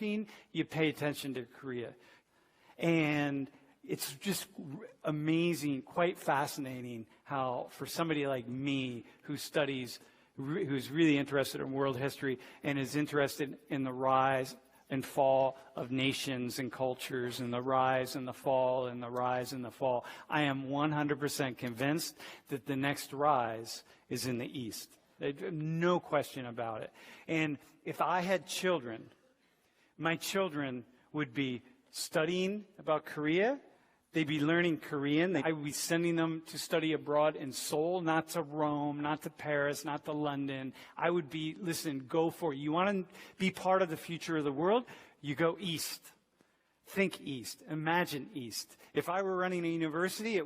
looking, you pay attention to Korea. And it's just amazing, quite fascinating how for somebody like me who's really interested in world history and is interested in the rise and fall of nations and cultures and the rise and the fall and the rise and the fall, I am 100% convinced that the next rise is in the East. No question about it. And if I had children, my children would be studying about Korea. They'd be learning Korean. I would be sending them to study abroad in Seoul, not to Rome, not to Paris, not to London. I would be, listen, go for it. You want to be part of the future of the world? You go east. Think east. Imagine east. If I were running a university,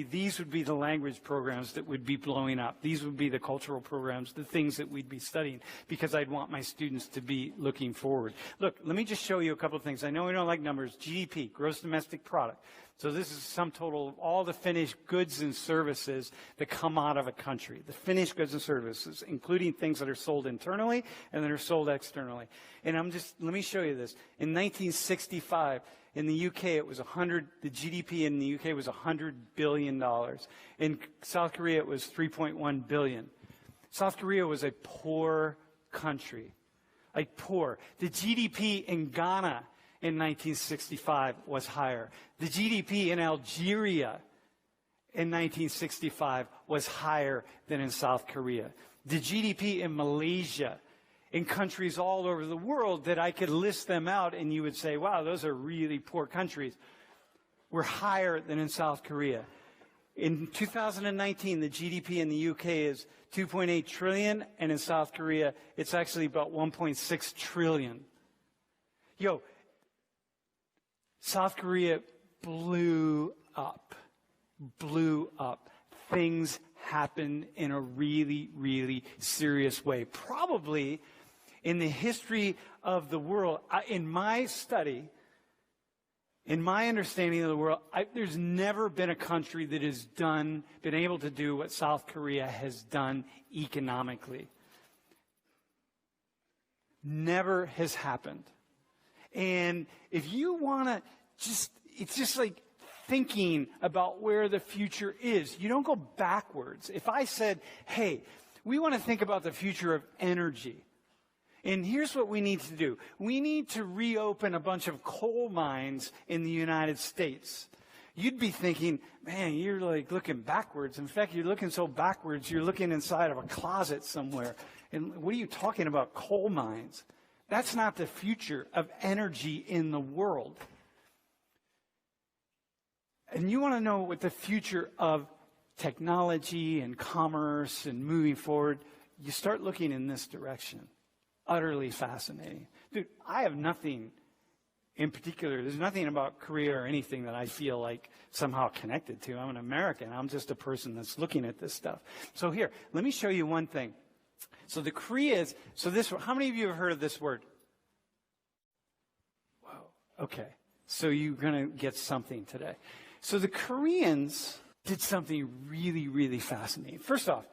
these would be the language programs that would be blowing up. These would be the cultural programs, the things that we'd be studying, because I'd want my students to be looking forward. Look, let me just show you a couple of things. I know we don't like numbers. GDP, gross domestic product. So this is the sum total of all the finished goods and services that come out of a country. The finished goods and services, including things that are sold internally and that are sold externally. And let me show you this. In 1965, in the UK, the GDP in the UK was $100 billion. In South Korea, it was $3.1 billion. South Korea was a poor country. Like poor. The GDP in Ghana in 1965 was higher. The GDP in Algeria in 1965 was higher than in South Korea. The GDP in Malaysia, in countries all over the world that I could list them out and you would say, wow, those are really poor countries, were higher than in South Korea. In 2019, the GDP in the UK is 2.8 trillion, and in South Korea, it's actually about 1.6 trillion. South Korea blew up. Things happened in a really, really serious way. Probably in the history of the world, in my study, in my understanding of the world, there's never been a country that has been able to do what South Korea has done economically. Never has happened. And if you want to it's just like thinking about where the future is. You don't go backwards. If I said, hey, we want to think about the future of energy. And here's what we need to do. We need to reopen a bunch of coal mines in the United States. You'd be thinking, man, you're like looking backwards. In fact, you're looking so backwards, you're looking inside of a closet somewhere. And what are you talking about, coal mines? That's not the future of energy in the world. And you want to know what the future of technology and commerce and moving forward, you start looking in this direction. Utterly fascinating. Dude, I have nothing in particular. There's nothing about Korea or anything that I feel like somehow connected to. I'm an American. I'm just a person that's looking at this stuff. So here, let me show you one thing. So the Koreas, how many of you have heard of this word? Whoa, okay. So you're going to get something today. So the Koreans did something really, really fascinating. First off,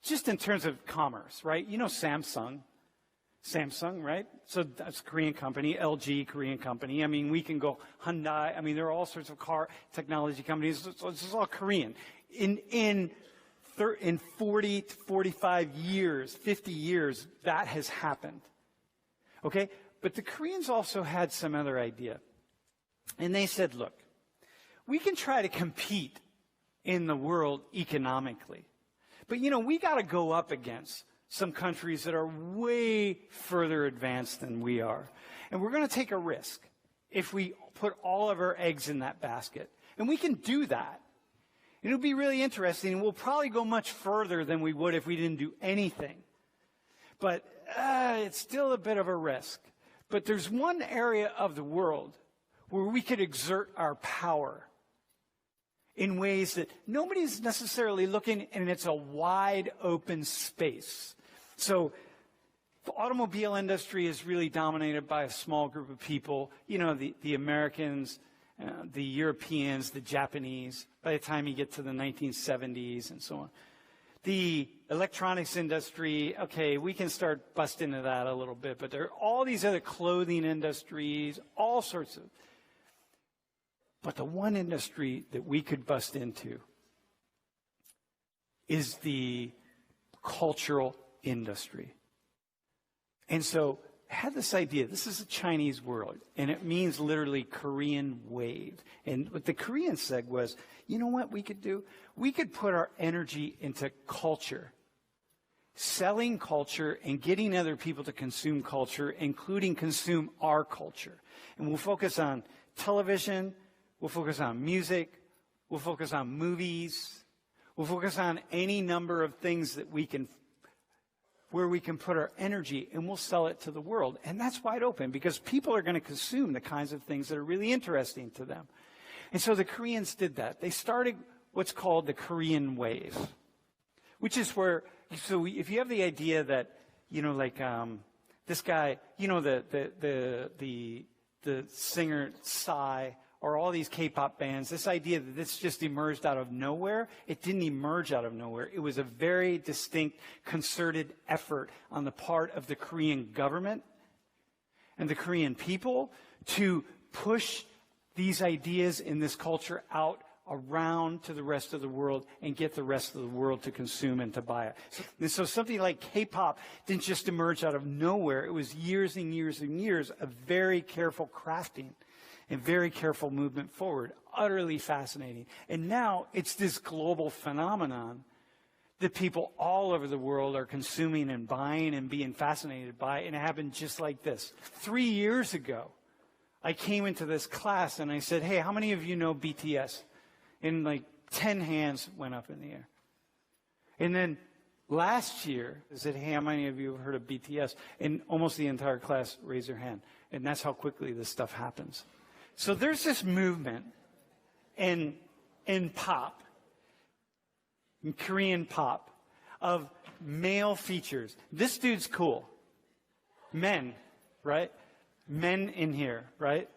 just in terms of commerce, right? You know Samsung, right? So that's a Korean company, LG, Korean company. I mean, we can go Hyundai. I mean, there are all sorts of car technology companies. So it's all Korean. In 40 to 45 years, 50 years, that has happened. Okay? But the Koreans also had some other idea. And they said, look, we can try to compete in the world economically. But, we got to go up against some countries that are way further advanced than we are. And we're going to take a risk if we put all of our eggs in that basket. And we can do that. It'll be really interesting, and we'll probably go much further than we would if we didn't do anything. But it's still a bit of a risk. But there's one area of the world where we could exert our power in ways that nobody's necessarily looking, and it's a wide open space. So the automobile industry is really dominated by a small group of people. The Americans, the Europeans, the Japanese, by the time you get to the 1970s and so on. The electronics industry, okay, we can start busting into that a little bit, but there are all these other clothing industries, all sorts of. But the one industry that we could bust into is the cultural industry. And so I had this idea. This is a Chinese word, and it means literally Korean wave. And what the Koreans said was, you know what we could do? We could put our energy into culture, selling culture and getting other people to consume culture, including consume our culture. And we'll focus on television, we'll focus on music, we'll focus on movies, we'll focus on any number of things that we can, where we can put our energy, and we'll sell it to the world. And that's wide open because people are going to consume the kinds of things that are really interesting to them. And so the Koreans did that. They started what's called the Korean wave, which is where, so if you have the idea that, you know, like this guy, you know, the singer Psy, or all these K-pop bands, this idea that this just emerged out of nowhere, it didn't emerge out of nowhere. It was a very distinct, concerted effort on the part of the Korean government and the Korean people to push these ideas in this culture out around to the rest of the world and get the rest of the world to consume and to buy it. So something like K-pop didn't just emerge out of nowhere. It was years and years and years of very careful crafting and very careful movement forward. Utterly fascinating. And now it's this global phenomenon that people all over the world are consuming and buying and being fascinated by. And it happened just like this. 3 years ago, I came into this class and I said, hey, how many of you know BTS? And like 10 hands went up in the air. And then last year, I said, hey, how many of you have heard of BTS? And almost the entire class raised their hand. And that's how quickly this stuff happens. So there's this movement in pop, in Korean pop, of male features. This dude's cool. Men, right? Men in here, right?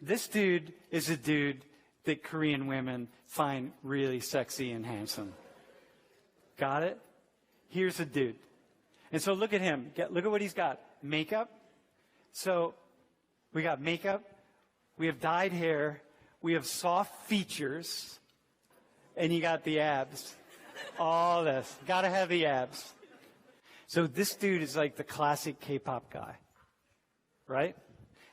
This dude is a dude that Korean women find really sexy and handsome. Got it? Here's a dude. And so look at him. Look at what he's got. Makeup. So we got makeup. We have dyed hair. We have soft features. And you got the abs. All this. Got to have the abs. So this dude is like the classic K-pop guy. Right?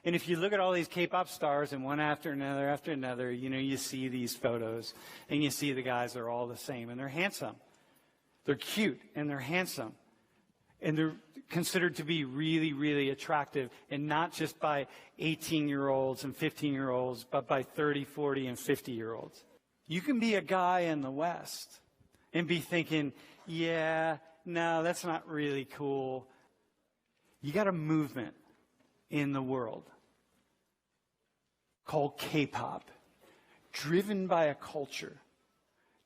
And if you look at all these K-pop stars and one after another, you know, you see these photos and you see the guys are all the same and they're handsome. They're cute and they're handsome. And they're considered to be really, really attractive, and not just by 18-year-olds and 15-year-olds, but by 30, 40, and 50-year-olds. You can be a guy in the West and be thinking, yeah, no, that's not really cool. You got a movement in the world called K-pop, driven by a culture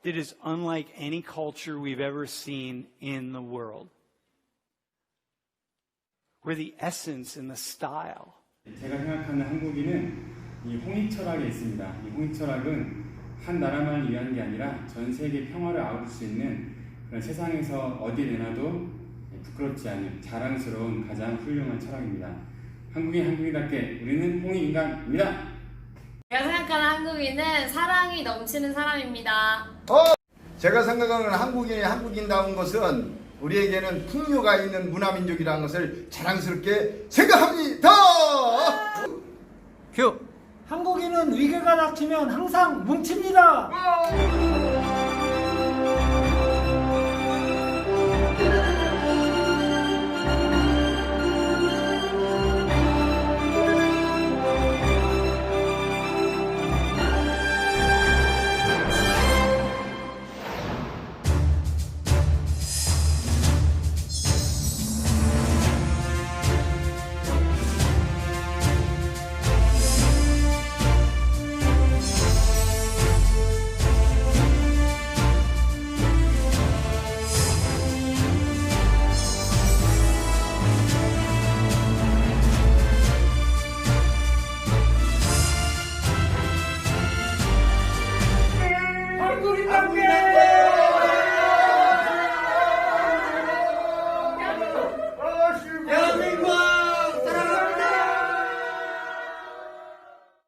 that is unlike any culture we've ever seen in the world, where the essence and the style. 제가 생각하는 한국인은 이 홍익 철학에 있습니다. 이 홍익 철학은 한 나라만을 위한 게 아니라 전 세계 평화를 아울 수 있는 그런 세상에서 어디 내놔도 부끄럽지 않은 자랑스러운 가장 훌륭한 철학입니다. 한국인답게 우리는 홍익인간입니다. 제가 생각하는 한국인은 사랑이 넘치는 사람입니다. 제가 생각하는 한국인이 한국인다운 것은 우리에게는 풍요가 있는 문화민족이라는 것을 자랑스럽게 생각합니다. 큐! 한국인은 위기가 닥치면 항상 뭉칩니다.